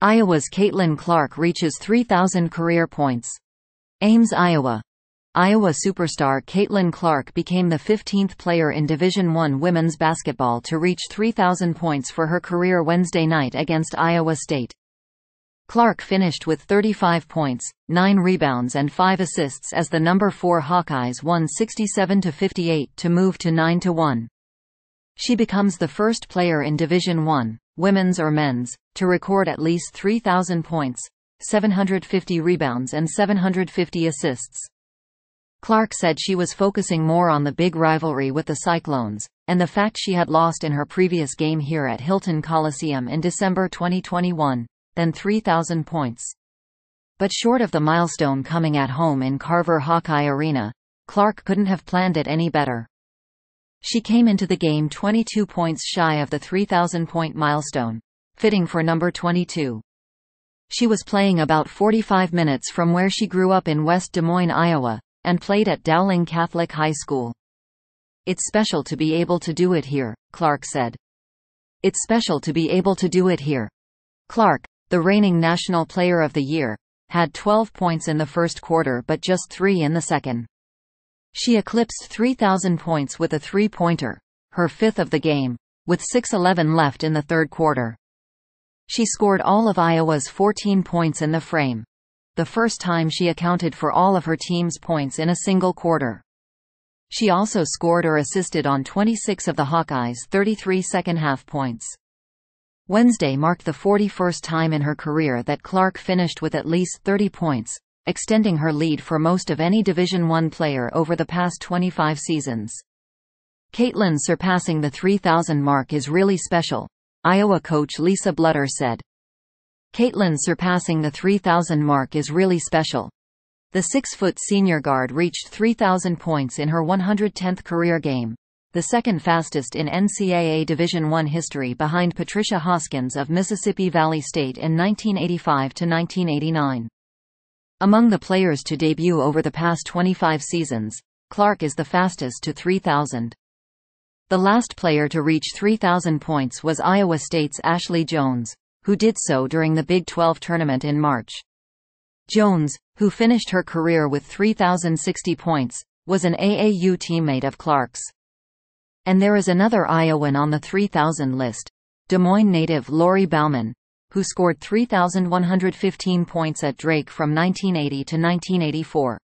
Iowa's Caitlin Clark reaches 3,000 career points. Ames, Iowa. Iowa superstar Caitlin Clark became the 15th player in Division I women's basketball to reach 3,000 points for her career Wednesday night against Iowa State. Clark finished with 35 points, 9 rebounds and 5 assists as the number 4 Hawkeyes won 67-58 to move to 9-1. She becomes the first player in Division I, women's or men's, to record at least 3,000 points, 750 rebounds and 750 assists. Clark said she was focusing more on the big rivalry with the Cyclones, and the fact she had lost in her previous game here at Hilton Coliseum in December 2021, than 3,000 points. But short of the milestone coming at home in Carver-Hawkeye Arena, Clark couldn't have planned it any better. She came into the game 22 points shy of the 3,000-point milestone, fitting for number 22. She was playing about 45 minutes from where she grew up in West Des Moines, Iowa, and played at Dowling Catholic High School. "It's special to be able to do it here," Clark said. "It's special to be able to do it here." Clark, the reigning National Player of the Year, had 12 points in the first quarter but just 3 in the second. She eclipsed 3,000 points with a three-pointer, her 5th of the game, with 6:11 left in the third quarter. She scored all of Iowa's 14 points in the frame, the first time she accounted for all of her team's points in a single quarter. She also scored or assisted on 26 of the Hawkeyes' 33 second-half points. Wednesday marked the 41st time in her career that Clark finished with at least 30 points, extending her lead for most of any Division I player over the past 25 seasons. "Caitlin surpassing the 3,000 mark is really special," Iowa coach Lisa Blutter said. "Caitlin surpassing the 3,000 mark is really special." The 6-foot senior guard reached 3,000 points in her 110th career game, the second fastest in NCAA Division I history behind Patricia Hoskins of Mississippi Valley State in 1985 to 1989. Among the players to debut over the past 25 seasons, Clark is the fastest to 3,000. The last player to reach 3,000 points was Iowa State's Ashley Jones, who did so during the Big 12 tournament in March. Jones, who finished her career with 3,060 points, was an AAU teammate of Clark's. And there is another Iowan on the 3,000 list, Des Moines native Lori Bauman, who scored 3,115 points at Drake from 1980 to 1984.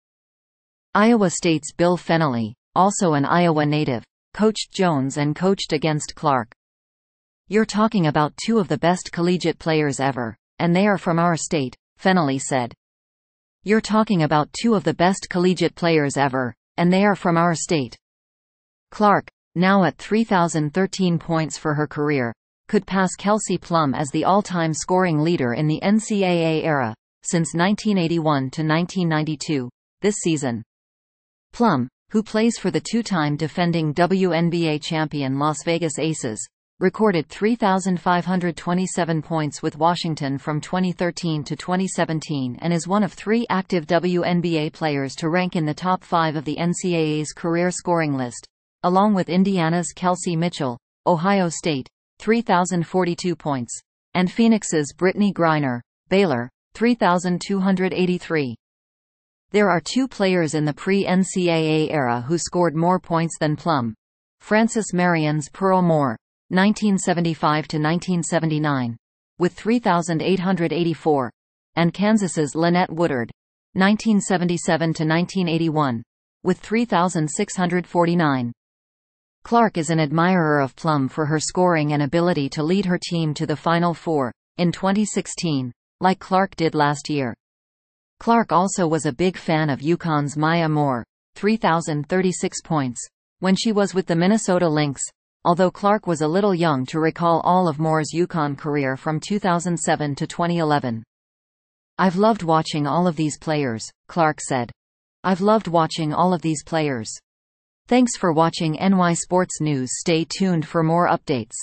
Iowa State's Bill Fennelly, also an Iowa native, coached Jones and coached against Clark. "You're talking about two of the best collegiate players ever, and they are from our state," Fennelly said. "You're talking about two of the best collegiate players ever, and they are from our state." Clark, now at 3,013 points for her career, could pass Kelsey Plum as the all-time scoring leader in the NCAA era, since 1981 to 1992, this season. Plum, who plays for the two-time defending WNBA champion Las Vegas Aces, recorded 3,527 points with Washington from 2013 to 2017 and is one of 3 active WNBA players to rank in the top 5 of the NCAA's career scoring list, along with Indiana's Kelsey Mitchell, Ohio State, 3,042 points, and Phoenix's Brittany Griner, Baylor, 3,283. There are 2 players in the pre-NCAA era who scored more points than Plum: Frances Marion's Pearl Moore, 1975 to 1979, with 3,884, and Kansas's Lynette Woodard, 1977 to 1981, with 3,649. Clark is an admirer of Plum for her scoring and ability to lead her team to the Final Four in 2016, like Clark did last year. Clark also was a big fan of UConn's Maya Moore, 3,036 points, when she was with the Minnesota Lynx, although Clark was a little young to recall all of Moore's UConn career from 2007 to 2011. "I've loved watching all of these players," Clark said. "I've loved watching all of these players." Thanks for watching NY Sports News. Stay tuned for more updates.